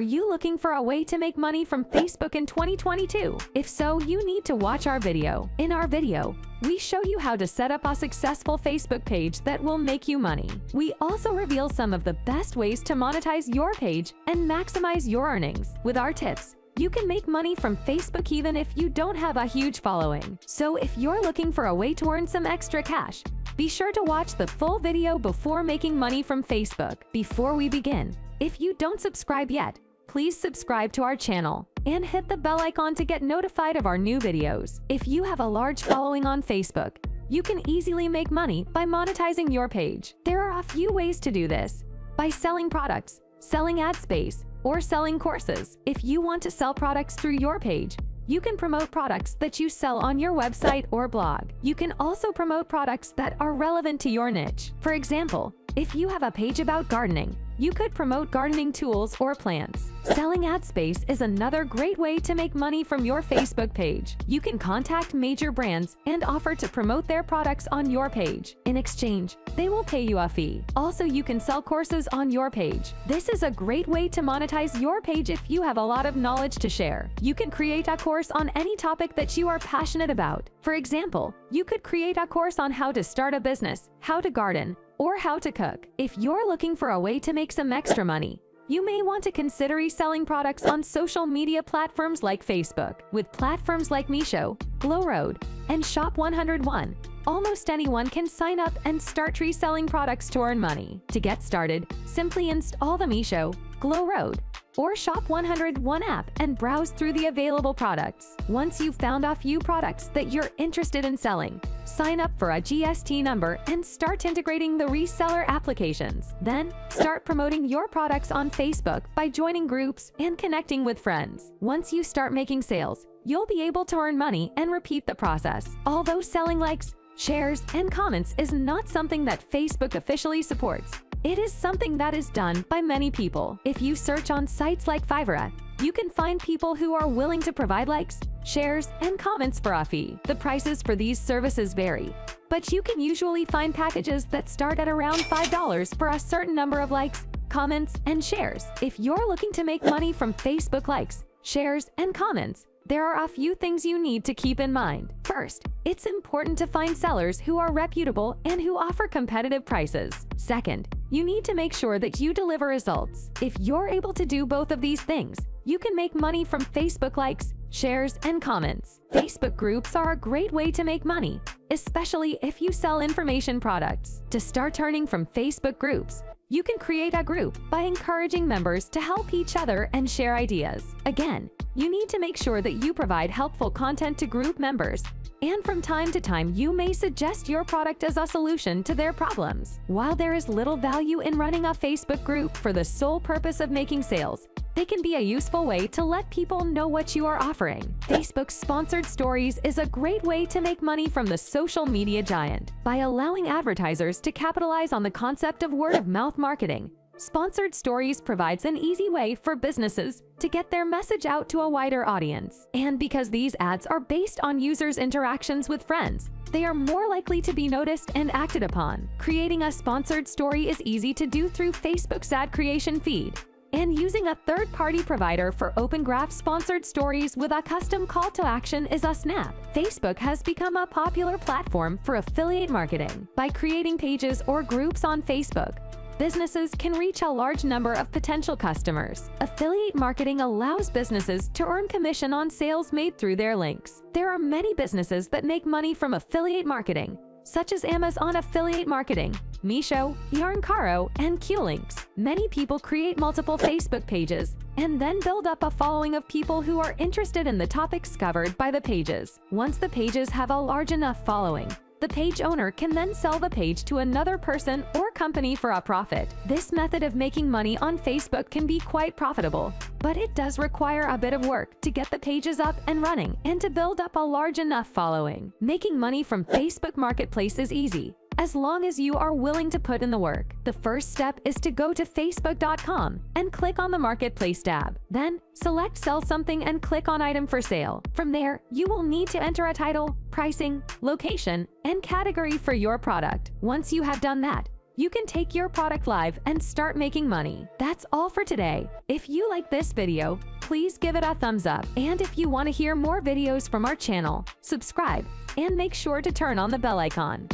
Are you looking for a way to make money from Facebook in 2022? If so, you need to watch our video. In our video, we show you how to set up a successful Facebook page that will make you money. We also reveal some of the best ways to monetize your page and maximize your earnings. With our tips, you can make money from Facebook even if you don't have a huge following. So if you're looking for a way to earn some extra cash, be sure to watch the full video before making money from Facebook. Before we begin, if you don't subscribe yet, please subscribe to our channel and hit the bell icon to get notified of our new videos. If you have a large following on Facebook, you can easily make money by monetizing your page. There are a few ways to do this: by selling products, selling ad space, or selling courses. If you want to sell products through your page, you can promote products that you sell on your website or blog. You can also promote products that are relevant to your niche. For example, if you have a page about gardening, you could promote gardening tools or plants. Selling ad space is another great way to make money from your Facebook page. You can contact major brands and offer to promote their products on your page. In exchange, they will pay you a fee. Also, you can sell courses on your page. This is a great way to monetize your page if you have a lot of knowledge to share. You can create a course on any topic that you are passionate about. For example, you could create a course on how to start a business, how to garden, or how to cook. If you're looking for a way to make some extra money, you may want to consider selling products on social media platforms like Facebook. With platforms like 𝐦𝐨𝐫𝐞, 𝐦𝐨𝐬𝐤, and Shop 101, almost anyone can sign up and start reselling products to earn money. To get started, simply install the 𝐦𝐸𝐵, 𝐦𝐨𝐬𝐤, or Shop 101 app and browse through the available products. Once you've found a few products that you're interested in selling, sign up for a GST number and start integrating the reseller applications. Then, start promoting your products on Facebook by joining groups and connecting with friends. Once you start making sales, you'll be able to earn money and repeat the process. Although selling likes, shares, and comments is not something that Facebook officially supports, it is something that is done by many people. If you search on sites like Fiverr, you can find people who are willing to provide likes, shares, and comments for a fee. The prices for these services vary, but you can usually find packages that start at around $5 for a certain number of likes, comments, and shares. If you're looking to make money from Facebook likes, shares, and comments, there are a few things you need to keep in mind. First, it's important to find sellers who are reputable and who offer competitive prices. Second, you need to make sure that you deliver results. If you're able to do both of these things, you can make money from Facebook likes, shares, and comments. Facebook groups are a great way to make money, especially if you sell information products. To start earning from Facebook groups, you can create a group by encouraging members to help each other and share ideas. Again, you need to make sure that you provide helpful content to group members, and from time to time you may suggest your product as a solution to their problems. While there is little value in running a Facebook group for the sole purpose of making sales, they can be a useful way to let people know what you are offering. Facebook's sponsored stories is a great way to make money from the social media giant. By allowing advertisers to capitalize on the concept of word-of-mouth marketing, sponsored stories provides an easy way for businesses to get their message out to a wider audience. And because these ads are based on users' interactions with friends, they are more likely to be noticed and acted upon. Creating a sponsored story is easy to do through Facebook's ad creation feed, and using a third-party provider for Open Graph sponsored stories with a custom call to action is a snap. Facebook has become a popular platform for affiliate marketing. By creating pages or groups on Facebook, businesses can reach a large number of potential customers. Affiliate marketing allows businesses to earn commission on sales made through their links. There are many businesses that make money from affiliate marketing, such as Amazon Affiliate Marketing, 𝐦𝐸𝐵, 𝐦𝐴RN_CARO, and Q-Links. Many people create multiple Facebook pages and then build up a following of people who are interested in the topics covered by the pages. Once the pages have a large enough following, the page owner can then sell the page to another person or company for a profit. This method of making money on Facebook can be quite profitable, but it does require a bit of work to get the pages up and running and to build up a large enough following. Making money from Facebook Marketplace is easy, as long as you are willing to put in the work. The first step is to go to facebook.com and click on the Marketplace tab. Then, select Sell Something and click on Item for Sale. From there, you will need to enter a title, pricing, location, and category for your product. Once you have done that, you can take your product live and start making money. That's all for today. If you like this video, please give it a thumbs up. And if you want to hear more videos from our channel, subscribe and make sure to turn on the bell icon.